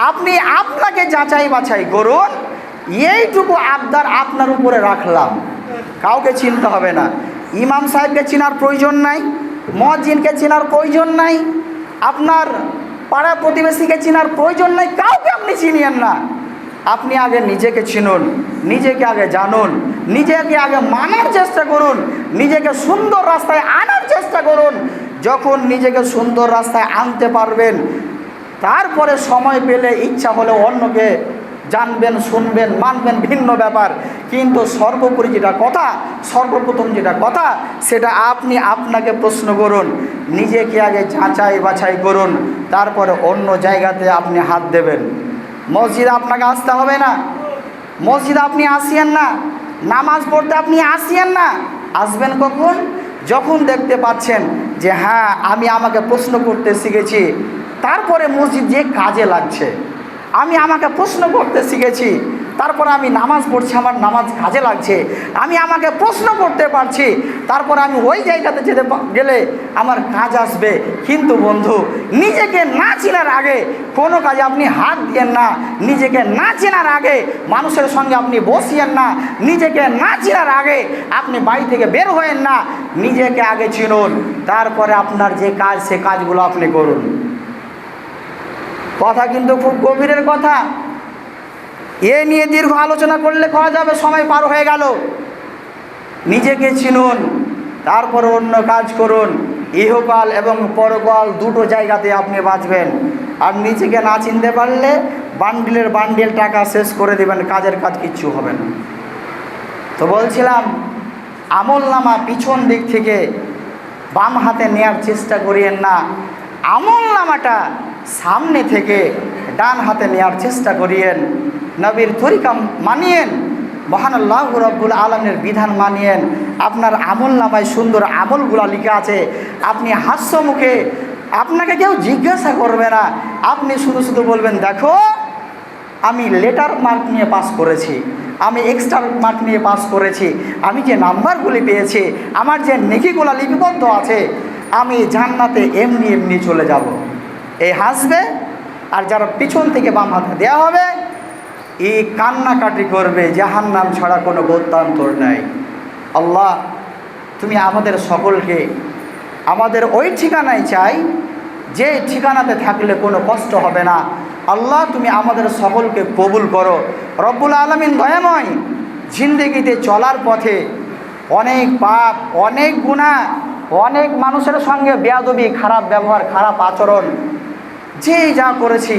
আপনি আপনাকে যাচাই বাছাই করুন, এইটুকু আবদার আপনার উপরে রাখলাম। কাউকে চিনতে হবে না, ইমাম সাহেবকে চেনার প্রয়োজন নাই, মুয়াজ্জিনকে চেনার প্রয়োজন নাই, আপনার পাড়া প্রতিবেশীকে চেনার প্রয়োজন নাই, কাউকে আপনি চিনিয়েন না। আপনি আগে নিজেকে চিনুন, নিজেকে আগে জানুন, নিজেকে আগে মানার চেষ্টা করুন, নিজেকে সুন্দর রাস্তায় আনার চেষ্টা করুন। যখন নিজেকে সুন্দর রাস্তায় আনতে পারবেন, তারপরে সময় পেলে ইচ্ছা হলে অন্যকে জানবেন, শুনবেন, মানবেন, ভিন্ন ব্যাপার। কিন্তু সর্বোপরি যেটা কথা, সর্বপ্রথম যেটা কথা, সেটা আপনি আপনাকে প্রশ্ন করুন, নিজেকে আগে যাচাই বাছাই করুন, তারপরে অন্য জায়গাতে আপনি হাত দেবেন। মসজিদে আপনাকে আসতে হবে না, মসজিদে আপনি আসিয়েন না, নামাজ পড়তে আপনি আসিয়েন না। আসবেন কখন? যখন দেখতে পাচ্ছেন যে হ্যাঁ আমি আমাকে প্রশ্ন করতে শিখেছি, তারপরে মসজিদ যে কাজে লাগছে। আমি আমাকে প্রশ্ন করতে শিখেছি, তারপরে আমি নামাজ পড়ছি, আমার নামাজ কাজে লাগছে। আমি আমাকে প্রশ্ন করতে পারছি, তারপরে আমি ওই জায়গাতে যেতে গেলে আমার কাজ আসবে। কিন্তু বন্ধু, নিজেকে না চেনার আগে কোনো কাজে আপনি হাত দিয়েন না, নিজেকে না চেনার আগে মানুষের সঙ্গে আপনি বসিয়েন না, নিজেকে না চেনার আগে আপনি বাড়ি থেকে বের হয়েন না। নিজেকে আগে চিনুন, তারপরে আপনার যে কাজ সে কাজগুলো আপনি করুন। কথা কিন্তু খুব গভীরের কথা, এ নিয়ে দীর্ঘ আলোচনা করলে করা যাবে, সময় পার হয়ে গেল। নিজেকে চিনুন, তারপর অন্য কাজ করুন। ইহকাল এবং পরকাল দুটো জায়গাতে আপনি বাঁচবেন। আর নিজেকে না চিনতে পারলে বান্ডিলের বান্ডিল টাকা শেষ করে দেবেন, কাজের কাজ কিচ্ছু হবে না। তো বলছিলাম, আমল নামা পিছন দিক থেকে বাম হাতে নেওয়ার চেষ্টা করিয়েন না, আমল নামাটা সামনে থেকে ডান হাতে নেওয়ার চেষ্টা করিয়েন। নবীর তরিকা মানিয়েন, মহান আল্লাহ রাব্বুল আলামিনের বিধান মানিয়েন। আপনার আমল নামায় সুন্দর আমলগুলো লিখা আছে। আপনি হাস্য মুখে, আপনাকে কেউ জিজ্ঞাসা করবে না, আপনি শুধু শুধু বলবেন, দেখো আমি লেটার মার্ক নিয়ে পাস করেছি, আমি এক্সট্রা মার্ক নিয়ে পাস করেছি, আমি যে নাম্বারগুলি পেয়েছি, আমার যে নেকিগুলো লিপিবদ্ধ আছে, আমি জান্নাতে এমনি এমনি চলে যাব। এই হাসবে। আর যারা পিছন থেকে বাম হাতে দেওয়া হবে, এই কান্নাকাটি করবে, জাহান্নাম ছাড়া কোনো গত্যন্তর নাই। আল্লাহ, তুমি আমাদের সকলকে আমাদের ওই ঠিকানায় চাই যে ঠিকানাতে থাকলে কোনো কষ্ট হবে না। আল্লাহ, তুমি আমাদের সকলকে কবুল করো। রব্বুল আলামিন দয়াময়। জিন্দেগিতে চলার পথে অনেক পাপ, অনেক গুনাহ, অনেক মানুষের সঙ্গে বেয়াদবি, খারাপ ব্যবহার, খারাপ আচরণ, যে যা করেছি